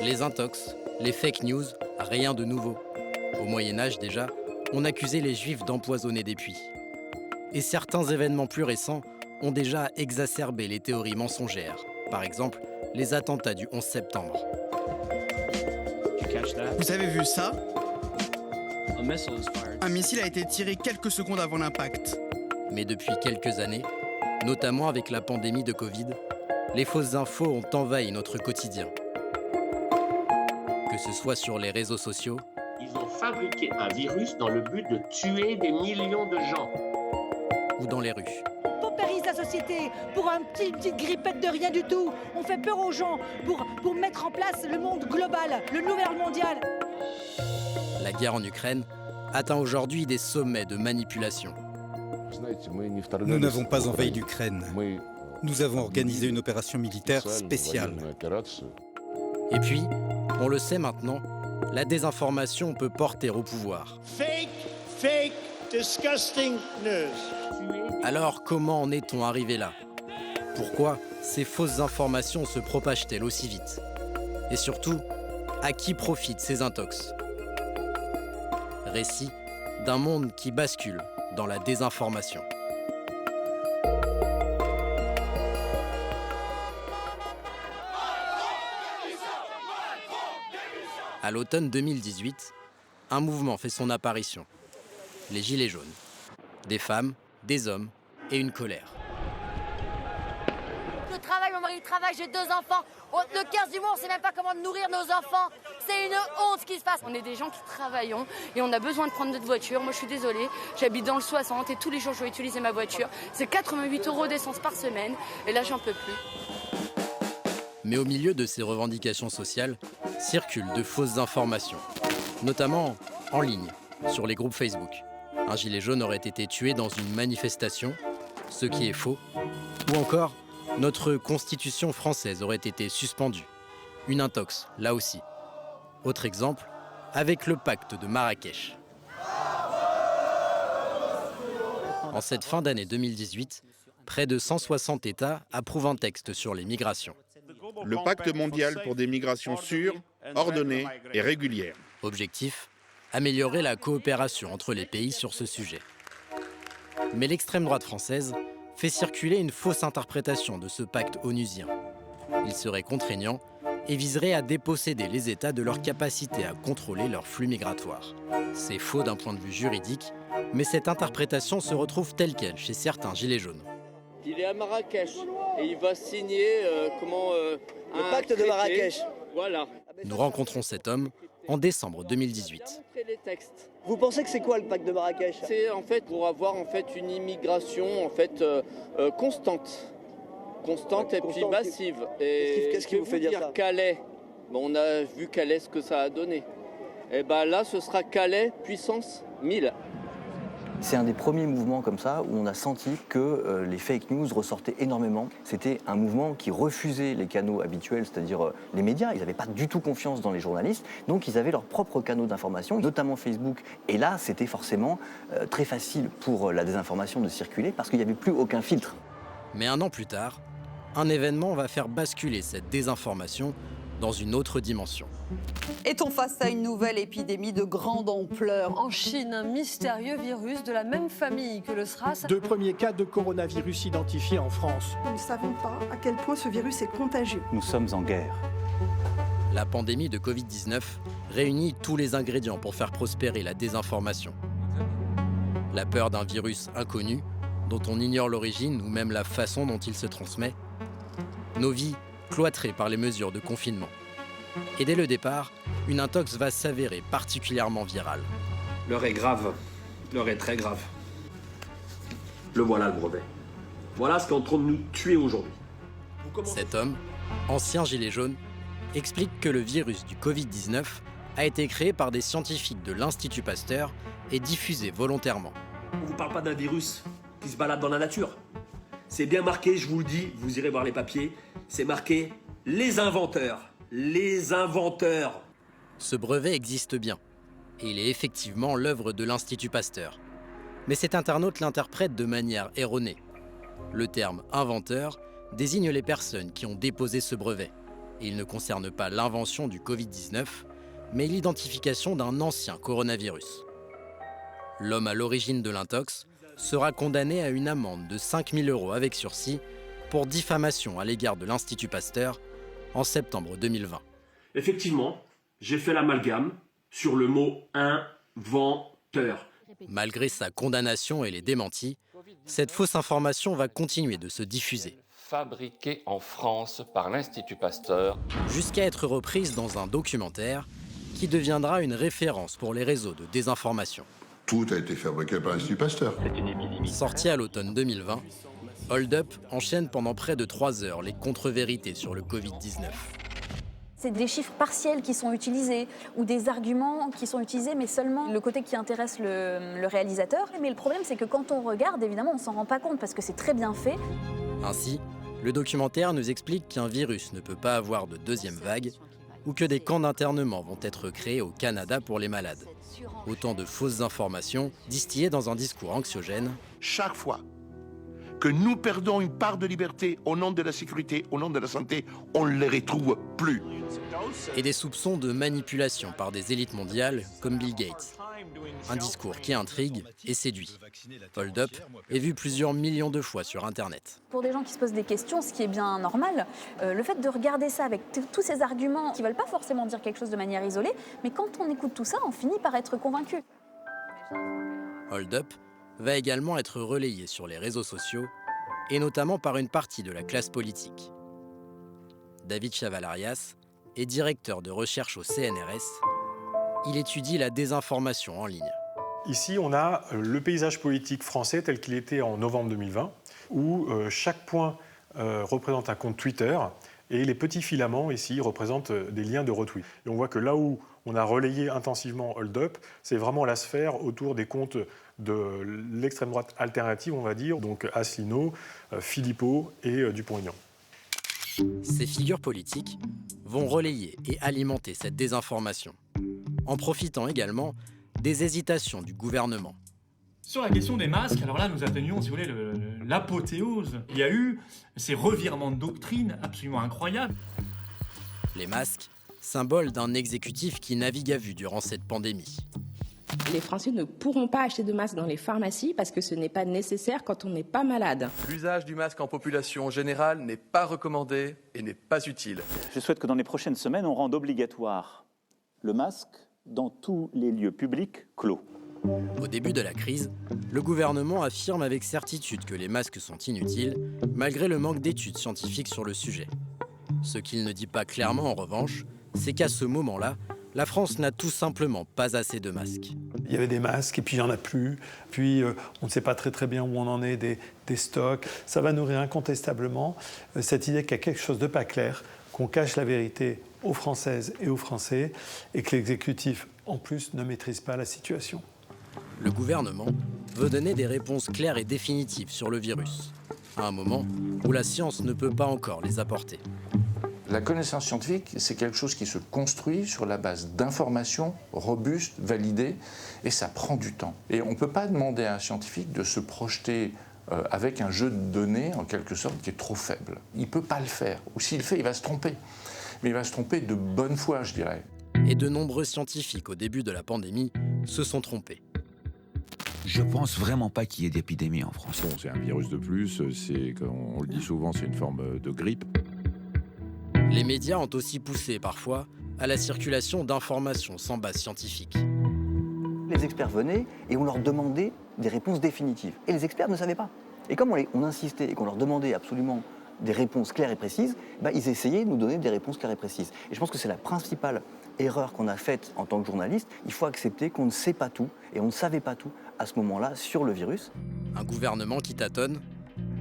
Les intox, les fake news, rien de nouveau. Au Moyen-Âge déjà, on accusait les Juifs d'empoisonner des puits. Et certains événements plus récents ont déjà exacerbé les théories mensongères. Par exemple, les attentats du 11 septembre. Vous avez vu ça? Un missile a été tiré quelques secondes avant l'impact. Mais depuis quelques années, notamment avec la pandémie de Covid, les fausses infos ont envahi notre quotidien. Que ce soit sur les réseaux sociaux, ils ont fabriqué un virus dans le but de tuer des millions de gens. Ou dans les rues. On paupérise la société pour une petite grippette de rien du tout. On fait peur aux gens pour mettre en place le monde global, le nouvel ordre mondial. La guerre en Ukraine atteint aujourd'hui des sommets de manipulation. Nous n'avons pas envahi l'Ukraine. Nous avons organisé une opération militaire spéciale. Et puis, on le sait maintenant, la désinformation peut porter au pouvoir. Fake, disgusting news. Alors comment en est-on arrivé là? Pourquoi ces fausses informations se propagent-elles aussi vite? Et surtout, à qui profitent ces intox? Récit d'un monde qui bascule dans la désinformation. À l'automne 2018, un mouvement fait son apparition. Les Gilets jaunes. Des femmes, des hommes et une colère. Je travaille, mon mari travaille, j'ai 2 enfants. Le 15 du mois, on ne sait même pas comment nourrir nos enfants. C'est une honte ce qui se passe. On est des gens qui travaillons et on a besoin de prendre notre voiture. Moi, je suis désolée, j'habite dans le 60 et tous les jours, je dois utiliser ma voiture. C'est 88 € d'essence par semaine et là, j'en peux plus. Mais au milieu de ces revendications sociales, circulent de fausses informations, notamment en ligne, sur les groupes Facebook. Un gilet jaune aurait été tué dans une manifestation, ce qui est faux. Ou encore, notre constitution française aurait été suspendue. Une intox, là aussi. Autre exemple, avec le pacte de Marrakech. En cette fin d'année 2018, près de 160 États approuvent un texte sur les migrations. Le pacte mondial pour des migrations sûres, ordonnées et régulières. Objectif, améliorer la coopération entre les pays sur ce sujet. Mais l'extrême droite française fait circuler une fausse interprétation de ce pacte onusien. Il serait contraignant et viserait à déposséder les États de leur capacité à contrôler leurs flux migratoires. C'est faux d'un point de vue juridique, mais cette interprétation se retrouve telle quelle chez certains gilets jaunes. Il est à Marrakech et il va signer le pacte de Marrakech. Voilà. Nous rencontrons cet homme en décembre 2018. Vous pensez que c'est quoi le pacte de Marrakech? C'est en fait pour avoir une immigration constante et puis massive. Et qu'est-ce qui vous fait dire ça? Calais. On a vu Calais ce que ça a donné. Et là ce sera Calais puissance 1000. C'est un des premiers mouvements comme ça où on a senti que les fake news ressortaient énormément. C'était un mouvement qui refusait les canaux habituels, c'est-à-dire les médias. Ils n'avaient pas du tout confiance dans les journalistes, donc ils avaient leurs propres canaux d'information, notamment Facebook. Et là, c'était forcément très facile pour la désinformation de circuler parce qu'il n'y avait plus aucun filtre. Mais un an plus tard, un événement va faire basculer cette désinformation dans une autre dimension. Est-on face à une nouvelle épidémie de grande ampleur? En Chine, un mystérieux virus de la même famille que le SRAS. 2 premiers cas de coronavirus identifiés en France. Nous ne savons pas à quel point ce virus est contagieux. Nous sommes en guerre. La pandémie de Covid-19 réunit tous les ingrédients pour faire prospérer la désinformation. La peur d'un virus inconnu, dont on ignore l'origine ou même la façon dont il se transmet. Nos vies cloîtrées par les mesures de confinement. Et dès le départ, une intox va s'avérer particulièrement virale. L'heure est grave. L'heure est très grave. Le voilà le brevet. Voilà ce qui est en train de nous tuer aujourd'hui. Cet homme, ancien gilet jaune, explique que le virus du Covid-19 a été créé par des scientifiques de l'Institut Pasteur et diffusé volontairement. On ne vous parle pas d'un virus qui se balade dans la nature. C'est bien marqué, je vous le dis, vous irez voir les papiers, c'est marqué « Les inventeurs ». Les inventeurs. Ce brevet existe bien, et il est effectivement l'œuvre de l'Institut Pasteur. Mais cet internaute l'interprète de manière erronée. Le terme « inventeur » désigne les personnes qui ont déposé ce brevet, Et il ne concerne pas l'invention du Covid-19, mais l'identification d'un ancien coronavirus. L'homme à l'origine de l'intox sera condamné à une amende de 5 000 € avec sursis pour diffamation à l'égard de l'Institut Pasteur en septembre 2020. Effectivement, j'ai fait l'amalgame sur le mot inventeur. Malgré sa condamnation et les démentis, cette fausse information va continuer de se diffuser. Fabriquée en France par l'Institut Pasteur. Jusqu'à être reprise dans un documentaire qui deviendra une référence pour les réseaux de désinformation. Tout a été fabriqué par l'Institut Pasteur. Sorti à l'automne 2020, Hold Up enchaîne pendant près de 3 heures les contre-vérités sur le Covid-19. C'est des chiffres partiels qui sont utilisés ou des arguments qui sont utilisés, mais seulement le côté qui intéresse le réalisateur. Mais le problème, c'est que quand on regarde, évidemment, on ne s'en rend pas compte parce que c'est très bien fait. Ainsi, le documentaire nous explique qu'un virus ne peut pas avoir de deuxième vague ou que des camps d'internement vont être créés au Canada pour les malades. Autant de fausses informations distillées dans un discours anxiogène. Chaque fois que nous perdons une part de liberté au nom de la sécurité, au nom de la santé, on ne les retrouve plus. Et des soupçons de manipulation par des élites mondiales comme Bill Gates. Un discours qui intrigue et séduit. Hold Up est vu plusieurs millions de fois sur Internet. Pour des gens qui se posent des questions, ce qui est bien normal, le fait de regarder ça avec tous ces arguments qui ne veulent pas forcément dire quelque chose de manière isolée, mais quand on écoute tout ça, on finit par être convaincu. Hold Up va également être relayé sur les réseaux sociaux, et notamment par une partie de la classe politique. David Chavalarias est directeur de recherche au CNRS. Il étudie la désinformation en ligne. Ici, on a le paysage politique français tel qu'il était en novembre 2020, où chaque point représente un compte Twitter, et les petits filaments ici représentent des liens de retweet. Et on voit que là où on a relayé intensivement Hold Up, c'est vraiment la sphère autour des comptes de l'extrême droite alternative, on va dire, donc Asselineau, Philippot et Dupont-Aignan. Ces figures politiques vont relayer et alimenter cette désinformation, en profitant également des hésitations du gouvernement. Sur la question des masques, alors là, nous atteignions, si vous voulez, l'apothéose. Il y a eu ces revirements de doctrine absolument incroyables. Les masques, symbole d'un exécutif qui navigue à vue durant cette pandémie. Les Français ne pourront pas acheter de masques dans les pharmacies parce que ce n'est pas nécessaire quand on n'est pas malade. L'usage du masque en population générale n'est pas recommandé et n'est pas utile. Je souhaite que dans les prochaines semaines, on rende obligatoire le masque dans tous les lieux publics clos. Au début de la crise, le gouvernement affirme avec certitude que les masques sont inutiles, malgré le manque d'études scientifiques sur le sujet. Ce qu'il ne dit pas clairement, en revanche, c'est qu'à ce moment-là, la France n'a tout simplement pas assez de masques. Il y avait des masques et puis il n'y en a plus. Puis on ne sait pas très bien où on en est des stocks. Ça va nourrir incontestablement cette idée qu'il y a quelque chose de pas clair, qu'on cache la vérité aux Françaises et aux Français et que l'exécutif, en plus, ne maîtrise pas la situation. Le gouvernement veut donner des réponses claires et définitives sur le virus, à un moment où la science ne peut pas encore les apporter. La connaissance scientifique, c'est quelque chose qui se construit sur la base d'informations robustes, validées, et ça prend du temps. Et on ne peut pas demander à un scientifique de se projeter avec un jeu de données, en quelque sorte, qui est trop faible. Il ne peut pas le faire. Ou s'il le fait, il va se tromper. Mais il va se tromper de bonne foi, je dirais. Et de nombreux scientifiques, au début de la pandémie, se sont trompés. Je pense vraiment pas qu'il y ait d'épidémie en France. Bon, c'est un virus de plus, on le dit souvent, c'est une forme de grippe. Les médias ont aussi poussé parfois à la circulation d'informations sans base scientifique. Les experts venaient et on leur demandait des réponses définitives. Et les experts ne savaient pas. Et comme on insistait et qu'on leur demandait absolument des réponses claires et précises, ils essayaient de nous donner des réponses claires et précises. Et je pense que c'est la principale erreur qu'on a faite en tant que journaliste. Il faut accepter qu'on ne sait pas tout, et on ne savait pas tout à ce moment-là sur le virus. Un gouvernement qui tâtonne,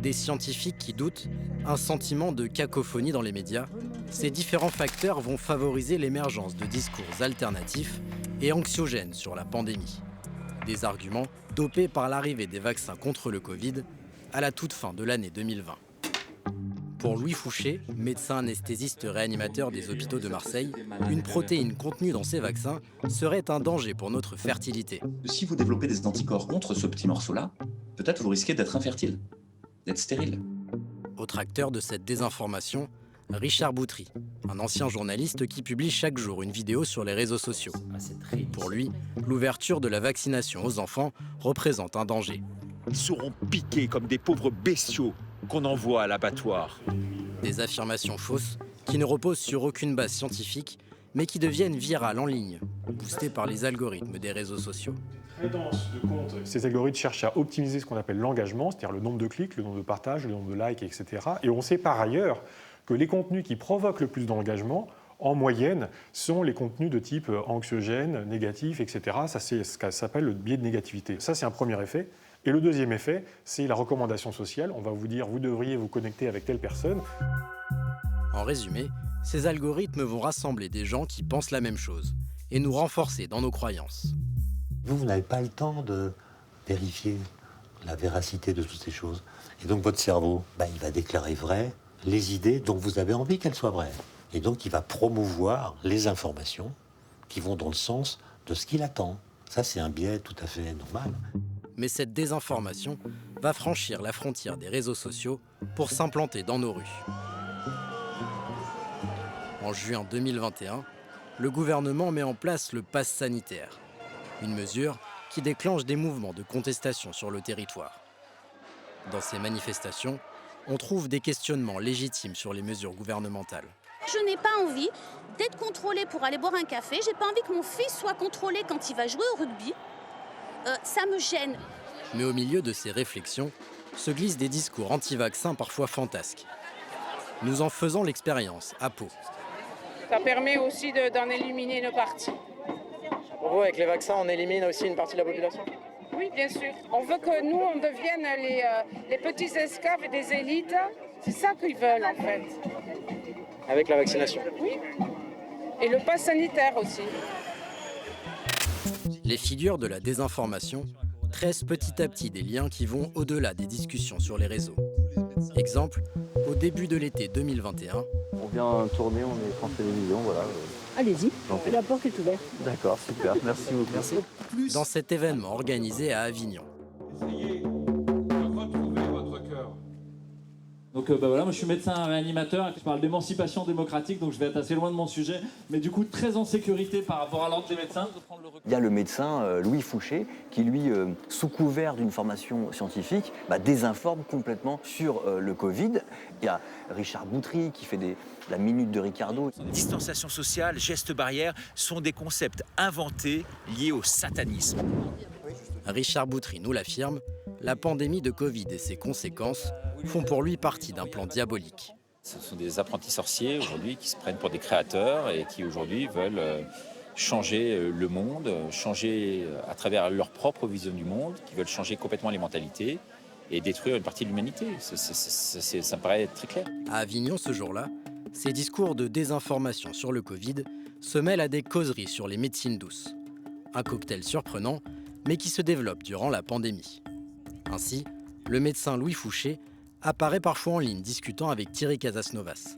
des scientifiques qui doutent, un sentiment de cacophonie dans les médias. Ces différents facteurs vont favoriser l'émergence de discours alternatifs et anxiogènes sur la pandémie. Des arguments dopés par l'arrivée des vaccins contre le Covid à la toute fin de l'année 2020. Pour Louis Fouché, médecin anesthésiste réanimateur des hôpitaux de Marseille, une protéine contenue dans ces vaccins serait un danger pour notre fertilité. Si vous développez des anticorps contre ce petit morceau-là, peut-être vous risquez d'être infertile, d'être stérile. Autre acteur de cette désinformation, Richard Boutry, un ancien journaliste qui publie chaque jour une vidéo sur les réseaux sociaux. Pour lui, l'ouverture de la vaccination aux enfants représente un danger. Ils seront piqués comme des pauvres bestiaux qu'on envoie à l'abattoir. Des affirmations fausses qui ne reposent sur aucune base scientifique, mais qui deviennent virales en ligne, boostées par les algorithmes des réseaux sociaux. Très dense de comptes. Ces algorithmes cherchent à optimiser ce qu'on appelle l'engagement, c'est-à-dire le nombre de clics, le nombre de partages, le nombre de likes, etc. Et on sait par ailleurs que les contenus qui provoquent le plus d'engagement, en moyenne, sont les contenus de type anxiogène, négatif, etc. Ça, c'est ce que s'appelle le biais de négativité. Ça, c'est un premier effet. Et le deuxième effet, c'est la recommandation sociale. On va vous dire, vous devriez vous connecter avec telle personne. En résumé, ces algorithmes vont rassembler des gens qui pensent la même chose et nous renforcer dans nos croyances. Vous n'avez pas le temps de vérifier la véracité de toutes ces choses. Et donc votre cerveau, il va déclarer vraies les idées dont vous avez envie qu'elles soient vraies. Et donc il va promouvoir les informations qui vont dans le sens de ce qu'il attend. Ça, c'est un biais tout à fait normal. Mais cette désinformation va franchir la frontière des réseaux sociaux pour s'implanter dans nos rues. En juin 2021, le gouvernement met en place le pass sanitaire, une mesure qui déclenche des mouvements de contestation sur le territoire. Dans ces manifestations, on trouve des questionnements légitimes sur les mesures gouvernementales. Je n'ai pas envie d'être contrôlée pour aller boire un café, j'ai pas envie que mon fils soit contrôlé quand il va jouer au rugby. Ça me gêne. Mais au milieu de ces réflexions, se glissent des discours anti-vaccins parfois fantasques. Nous en faisons l'expérience à Pau. Ça permet aussi d'en éliminer une partie. Pour vous, avec les vaccins, on élimine aussi une partie de la population ? Oui, bien sûr. On veut que nous, on devienne les petits esclaves des élites. C'est ça qu'ils veulent, en fait. Avec la vaccination ? Oui. Et le pass sanitaire aussi. Les figures de la désinformation tressent petit à petit des liens qui vont au-delà des discussions sur les réseaux. Exemple, au début de l'été 2021. On vient tourner, on est France Télévisions, voilà. Allez-y, la porte est ouverte. D'accord, super, merci beaucoup. Merci. Dans cet événement organisé à Avignon. Essayez de retrouver votre cœur. Donc voilà, moi je suis médecin réanimateur, je parle d'émancipation démocratique, donc je vais être assez loin de mon sujet, mais du coup très en sécurité par rapport à l'ordre des médecins. Il y a le médecin Louis Fouché qui, lui, sous couvert d'une formation scientifique, désinforme complètement sur le Covid. Il y a Richard Boutry qui fait la minute de Ricardo. Distanciation sociale, gestes barrières sont des concepts inventés liés au satanisme. Richard Boutry nous l'affirme, la pandémie de Covid et ses conséquences font pour lui partie d'un plan diabolique. Ce sont des apprentis sorciers aujourd'hui qui se prennent pour des créateurs et qui aujourd'hui veulent changer le monde, changer à travers leur propre vision du monde, qui veulent changer complètement les mentalités et détruire une partie de l'humanité. Ça me paraît très clair. À Avignon ce jour-là, ces discours de désinformation sur le Covid se mêlent à des causeries sur les médecines douces. Un cocktail surprenant, mais qui se développe durant la pandémie. Ainsi, le médecin Louis Fouché apparaît parfois en ligne discutant avec Thierry Casasnovas.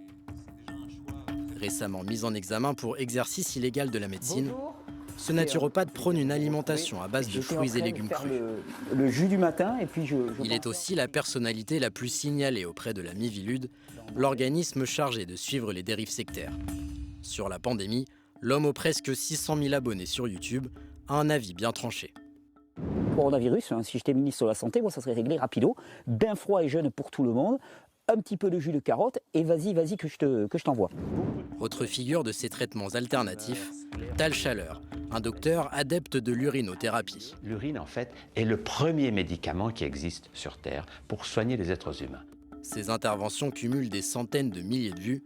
Récemment mis en examen pour exercice illégal de la médecine, ce naturopathe prône une alimentation à base de fruits et légumes crus. Le jus du matin et puis Il est aussi la personnalité la plus signalée auprès de la Miviludes, l'organisme chargé de suivre les dérives sectaires. Sur la pandémie, l'homme aux presque 600 000 abonnés sur YouTube a un avis bien tranché. Coronavirus, si j'étais ministre de la Santé, moi ça serait réglé rapido, bain froid et jeune pour tout le monde, un petit peu de jus de carotte et vas-y que je t'envoie. Autre figure de ces traitements alternatifs, Tal Chaleur, un docteur adepte de l'urinothérapie. L'urine, en fait, est le premier médicament qui existe sur Terre pour soigner les êtres humains. Ces interventions cumulent des centaines de milliers de vues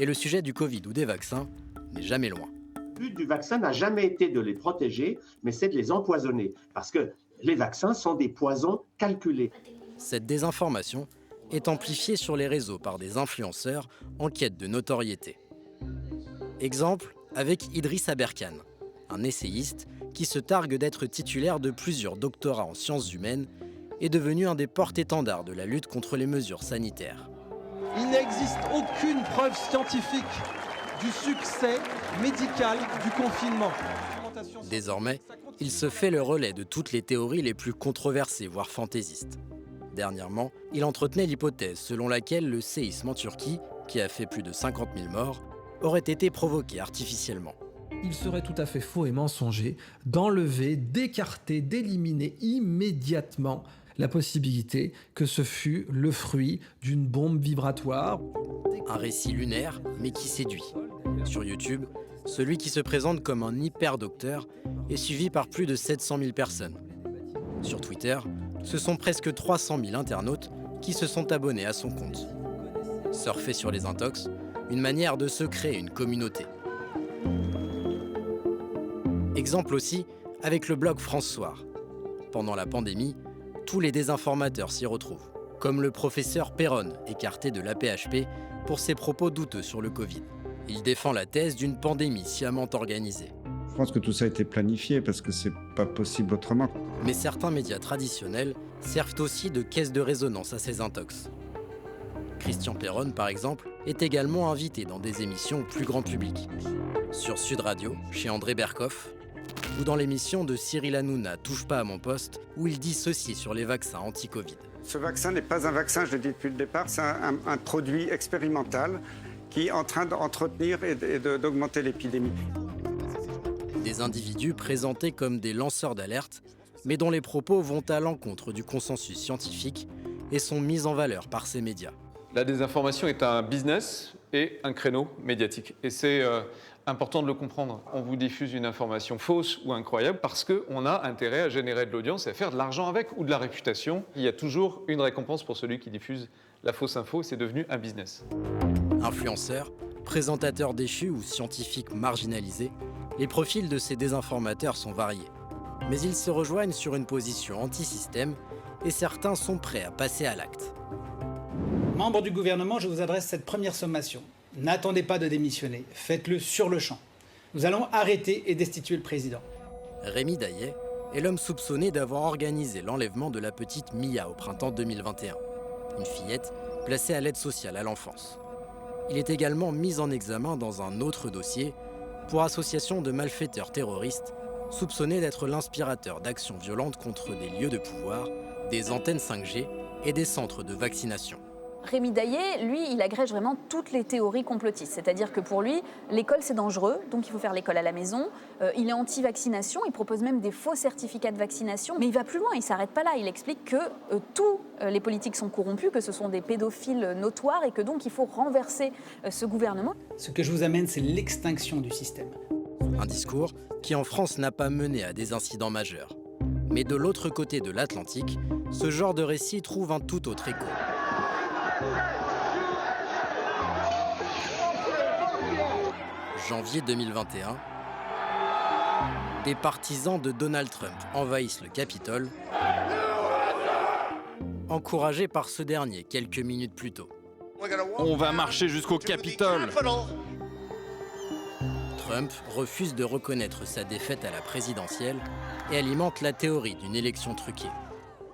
et le sujet du Covid ou des vaccins n'est jamais loin. Le but du vaccin n'a jamais été de les protéger, mais c'est de les empoisonner, parce que les vaccins sont des poisons calculés. Cette désinformation est amplifiée sur les réseaux par des influenceurs en quête de notoriété. Exemple avec Idriss Aberkan, un essayiste qui se targue d'être titulaire de plusieurs doctorats en sciences humaines et devenu un des porte-étendards de la lutte contre les mesures sanitaires. Il n'existe aucune preuve scientifique du succès médical du confinement. Désormais, il se fait le relais de toutes les théories les plus controversées, voire fantaisistes. Dernièrement, il entretenait l'hypothèse selon laquelle le séisme en Turquie, qui a fait plus de 50 000 morts, auraient été provoqués artificiellement. Il serait tout à fait faux et mensonger d'enlever, d'écarter, d'éliminer immédiatement la possibilité que ce fût le fruit d'une bombe vibratoire. Un récit lunaire, mais qui séduit. Sur YouTube, celui qui se présente comme un hyper-docteur est suivi par plus de 700 000 personnes. Sur Twitter, ce sont presque 300 000 internautes qui se sont abonnés à son compte. Surfer sur les intox, une manière de se créer une communauté. Exemple aussi avec le blog France Soir. Pendant la pandémie, tous les désinformateurs s'y retrouvent, comme le professeur Perron, écarté de l'AP-HP pour ses propos douteux sur le Covid. Il défend la thèse d'une pandémie sciemment organisée. Je pense que tout ça a été planifié parce que c'est pas possible autrement. Mais certains médias traditionnels servent aussi de caisse de résonance à ces intox. Christian Perron, par exemple, est également invité dans des émissions plus grand public. Sur Sud Radio, chez André Berkoff, ou dans l'émission de Cyril Hanouna, Touche pas à mon poste, où il dit ceci sur les vaccins anti-Covid. Ce vaccin n'est pas un vaccin, je l'ai dit depuis le départ, c'est un produit expérimental qui est en train d'entretenir et d'augmenter l'épidémie. Des individus présentés comme des lanceurs d'alerte, mais dont les propos vont à l'encontre du consensus scientifique et sont mis en valeur par ces médias. La désinformation est un business et un créneau médiatique. Et c'est important de le comprendre. On vous diffuse une information fausse ou incroyable parce qu'on a intérêt à générer de l'audience et à faire de l'argent avec ou de la réputation. Il y a toujours une récompense pour celui qui diffuse la fausse info. C'est devenu un business. Influenceurs, présentateurs déchus ou scientifiques marginalisés, les profils de ces désinformateurs sont variés. Mais ils se rejoignent sur une position anti-système et certains sont prêts à passer à l'acte. Membres du gouvernement, je vous adresse cette première sommation. N'attendez pas de démissionner, faites-le sur le champ. Nous allons arrêter et destituer le président. Rémi Daillet est l'homme soupçonné d'avoir organisé l'enlèvement de la petite Mia au printemps 2021, une fillette placée à l'aide sociale à l'enfance. Il est également mis en examen dans un autre dossier pour association de malfaiteurs terroristes soupçonnés d'être l'inspirateur d'actions violentes contre des lieux de pouvoir, des antennes 5G et des centres de vaccination. Rémi Daillet, lui, il agrège vraiment toutes les théories complotistes. C'est-à-dire que pour lui, l'école, c'est dangereux, donc il faut faire l'école à la maison. Il est anti-vaccination, il propose même des faux certificats de vaccination. Mais il va plus loin, il ne s'arrête pas là. Il explique que tous les politiques sont corrompus, que ce sont des pédophiles notoires et que donc il faut renverser ce gouvernement. Ce que je vous amène, c'est l'extinction du système. Un discours qui, en France, n'a pas mené à des incidents majeurs. Mais de l'autre côté de l'Atlantique, ce genre de récit trouve un tout autre écho. Janvier 2021, des partisans de Donald Trump envahissent le Capitole, encouragés par ce dernier quelques minutes plus tôt. On va marcher jusqu'au Capitole. Trump refuse de reconnaître sa défaite à la présidentielle et alimente la théorie d'une élection truquée.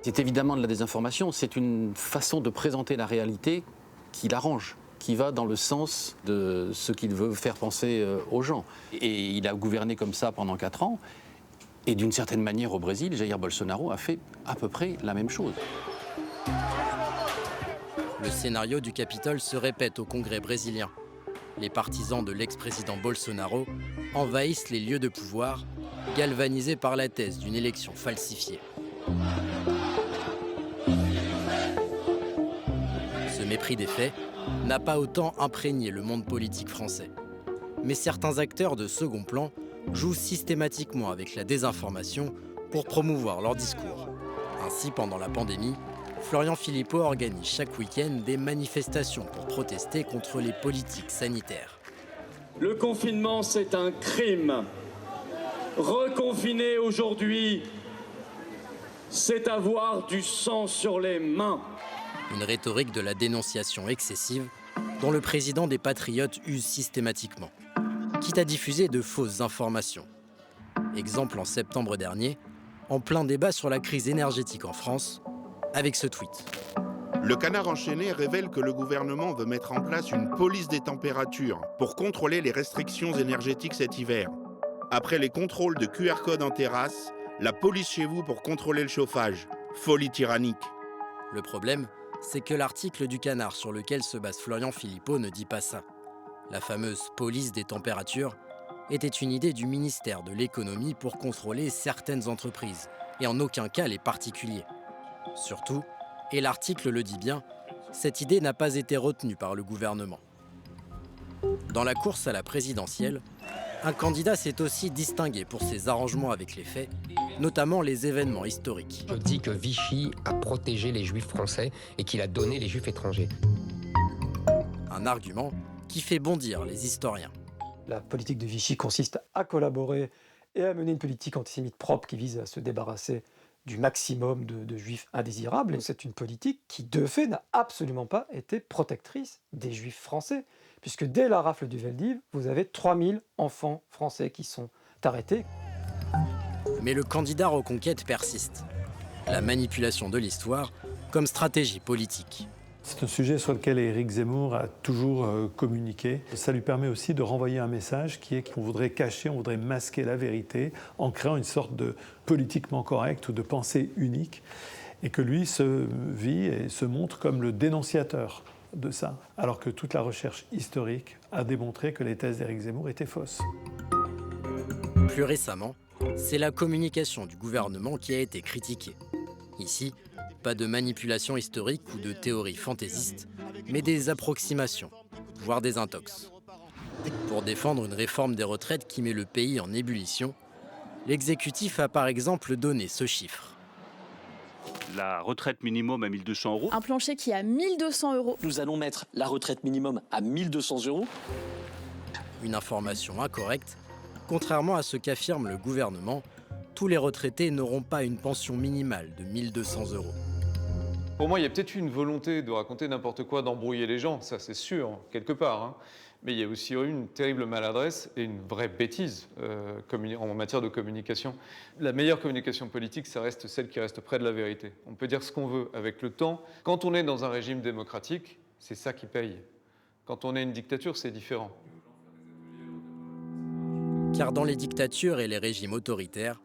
C'est évidemment de la désinformation, c'est une façon de présenter la réalité qui l'arrange, qui va dans le sens de ce qu'il veut faire penser aux gens. Et il a gouverné comme ça pendant 4 ans, et d'une certaine manière au Brésil, Jair Bolsonaro a fait à peu près la même chose. Le scénario du Capitole se répète au Congrès brésilien. Les partisans de l'ex-président Bolsonaro envahissent les lieux de pouvoir, galvanisés par la thèse d'une élection falsifiée. Ce mépris des faits n'a pas autant imprégné le monde politique français. Mais certains acteurs de second plan jouent systématiquement avec la désinformation pour promouvoir leur discours. Ainsi, pendant la pandémie, Florian Philippot organise chaque week-end des manifestations pour protester contre les politiques sanitaires. Le confinement, c'est un crime. Reconfiner aujourd'hui, c'est avoir du sang sur les mains. Une rhétorique de la dénonciation excessive dont le président des Patriotes use systématiquement, quitte à diffuser de fausses informations. Exemple en septembre dernier, en plein débat sur la crise énergétique en France, avec ce tweet. Le Canard enchaîné révèle que le gouvernement veut mettre en place une police des températures pour contrôler les restrictions énergétiques cet hiver. Après les contrôles de QR code en terrasse, la police chez vous pour contrôler le chauffage. Folie tyrannique. Le problème, c'est que l'article du Canard sur lequel se base Florian Philippot ne dit pas ça. La fameuse police des températures était une idée du ministère de l'économie pour contrôler certaines entreprises, et en aucun cas les particuliers. Surtout, et l'article le dit bien, cette idée n'a pas été retenue par le gouvernement. Dans la course à la présidentielle, un candidat s'est aussi distingué pour ses arrangements avec les faits, notamment les événements historiques. Je dis que Vichy a protégé les juifs français et qu'il a donné les juifs étrangers. Un argument qui fait bondir les historiens. La politique de Vichy consiste à collaborer et à mener une politique antisémite propre qui vise à se débarrasser du maximum de juifs indésirables. C'est une politique qui, de fait, n'a absolument pas été protectrice des juifs français, puisque dès la rafle du Veldiv, vous avez 3000 enfants français qui sont arrêtés. Mais le candidat Reconquête persiste. La manipulation de l'histoire comme stratégie politique. C'est un sujet sur lequel Éric Zemmour a toujours communiqué. Ça lui permet aussi de renvoyer un message qui est qu'on voudrait cacher, on voudrait masquer la vérité en créant une sorte de politiquement correct ou de pensée unique, et que lui se vit et se montre comme le dénonciateur de ça, alors que toute la recherche historique a démontré que les thèses d'Éric Zemmour étaient fausses. Plus récemment, c'est la communication du gouvernement qui a été critiquée. Ici, pas de manipulation historique ou de théorie fantaisiste, mais des approximations, voire des intox. Pour défendre une réforme des retraites qui met le pays en ébullition, l'exécutif a par exemple donné ce chiffre. La retraite minimum à 1 200 €. Un plancher qui est à 1 200 €. Nous allons mettre la retraite minimum à 1 200 €. Une information incorrecte, contrairement à ce qu'affirme le gouvernement, tous les retraités n'auront pas une pension minimale de 1 200 €. Pour moi, il y a peut-être eu une volonté de raconter n'importe quoi, d'embrouiller les gens, ça c'est sûr, quelque part. Hein. Mais il y a aussi eu une terrible maladresse et une vraie bêtise en matière de communication. La meilleure communication politique, ça reste celle qui reste près de la vérité. On peut dire ce qu'on veut avec le temps. Quand on est dans un régime démocratique, c'est ça qui paye. Quand on est une dictature, c'est différent. Car dans les dictatures et les régimes autoritaires,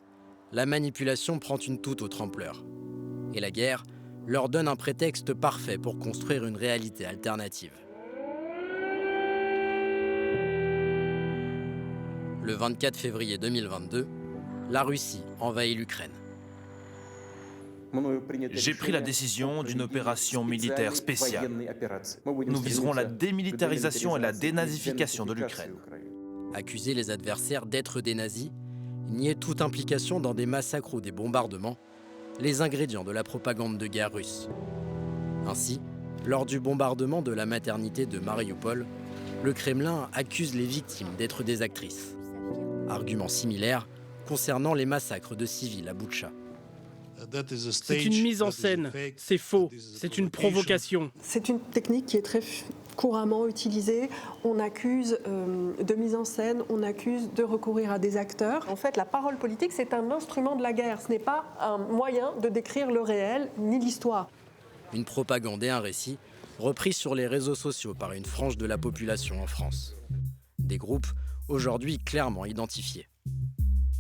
la manipulation prend une toute autre ampleur. Et la guerre leur donne un prétexte parfait pour construire une réalité alternative. Le 24 février 2022, la Russie envahit l'Ukraine. J'ai pris la décision d'une opération militaire spéciale. Nous viserons la démilitarisation et la dénazification de l'Ukraine. Accuser les adversaires d'être des nazis, nier toute implication dans des massacres ou des bombardements, les ingrédients de la propagande de guerre russe. Ainsi, lors du bombardement de la maternité de Mariupol, le Kremlin accuse les victimes d'être des actrices. Argument similaire concernant les massacres de civils à Boutcha. C'est une mise en scène, c'est faux, c'est une provocation. C'est une technique qui est très couramment utilisée. On accuse de mise en scène, on accuse de recourir à des acteurs. En fait, la parole politique, c'est un instrument de la guerre. Ce n'est pas un moyen de décrire le réel ni l'histoire. Une propagande et un récit repris sur les réseaux sociaux par une frange de la population en France. Des groupes aujourd'hui clairement identifiés.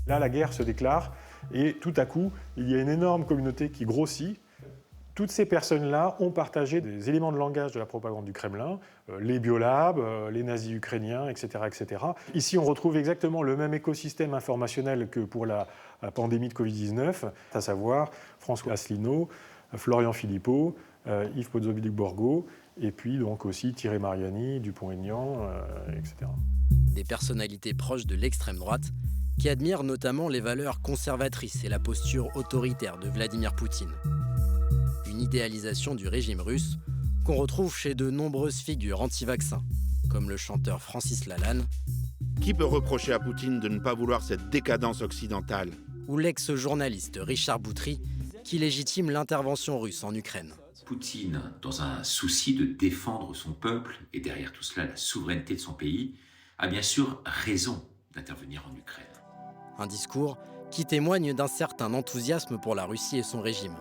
Là, la guerre se déclare et tout à coup, il y a une énorme communauté qui grossit. Toutes ces personnes-là ont partagé des éléments de langage de la propagande du Kremlin, les biolabs, les nazis ukrainiens, etc., etc. Ici, on retrouve exactement le même écosystème informationnel que pour la pandémie de Covid-19, à savoir François Asselineau, Florian Philippot, Yves Pozzovic-Borgo, et puis donc aussi Thierry Mariani, Dupont-Aignan, etc. Des personnalités proches de l'extrême droite qui admirent notamment les valeurs conservatrices et la posture autoritaire de Vladimir Poutine. Une idéalisation du régime russe qu'on retrouve chez de nombreuses figures anti-vaccins, comme le chanteur Francis Lalanne. Qui peut reprocher à Poutine de ne pas vouloir cette décadence occidentale? Ou l'ex-journaliste Richard Boutry, qui légitime l'intervention russe en Ukraine. Poutine, dans un souci de défendre son peuple et derrière tout cela la souveraineté de son pays, a bien sûr raison d'intervenir en Ukraine. Un discours qui témoigne d'un certain enthousiasme pour la Russie et son régime.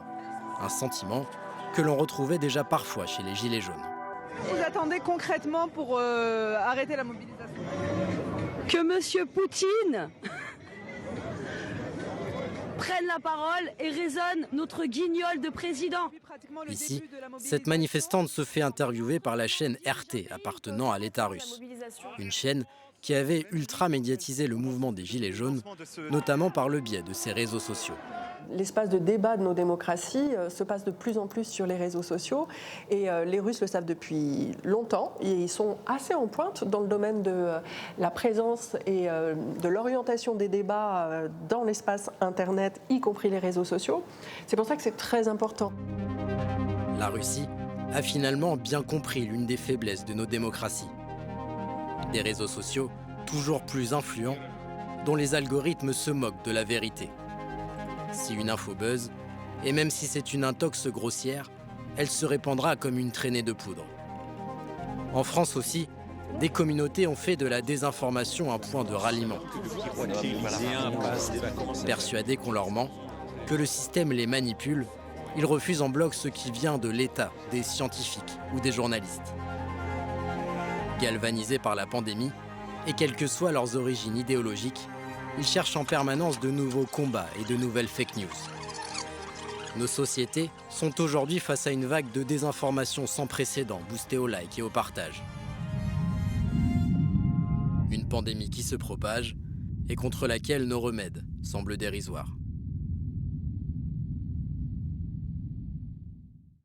Un sentiment que l'on retrouvait déjà parfois chez les Gilets jaunes. Vous attendez concrètement pour arrêter la mobilisation? Que Monsieur Poutine prenne la parole et résonne notre guignol de président. Ici, cette manifestante se fait interviewer par la chaîne RT appartenant à l'État russe. Une chaîne qui avait ultra-médiatisé le mouvement des Gilets jaunes, notamment par le biais de ses réseaux sociaux. L'espace de débat de nos démocraties se passe de plus en plus sur les réseaux sociaux et les Russes le savent depuis longtemps et ils sont assez en pointe dans le domaine de la présence et de l'orientation des débats dans l'espace Internet, y compris les réseaux sociaux. C'est pour ça que c'est très important. La Russie a finalement bien compris l'une des faiblesses de nos démocraties. Des réseaux sociaux toujours plus influents, dont les algorithmes se moquent de la vérité. Si une info buzz, et même si c'est une intox grossière, elle se répandra comme une traînée de poudre. En France aussi, des communautés ont fait de la désinformation un point de ralliement. Persuadés qu'on leur ment, que le système les manipule, ils refusent en bloc ce qui vient de l'État, des scientifiques ou des journalistes. Galvanisés par la pandémie, et quelles que soient leurs origines idéologiques, ils cherchent en permanence de nouveaux combats et de nouvelles fake news. Nos sociétés sont aujourd'hui face à une vague de désinformation sans précédent, boostée au like et au partage. Une pandémie qui se propage et contre laquelle nos remèdes semblent dérisoires.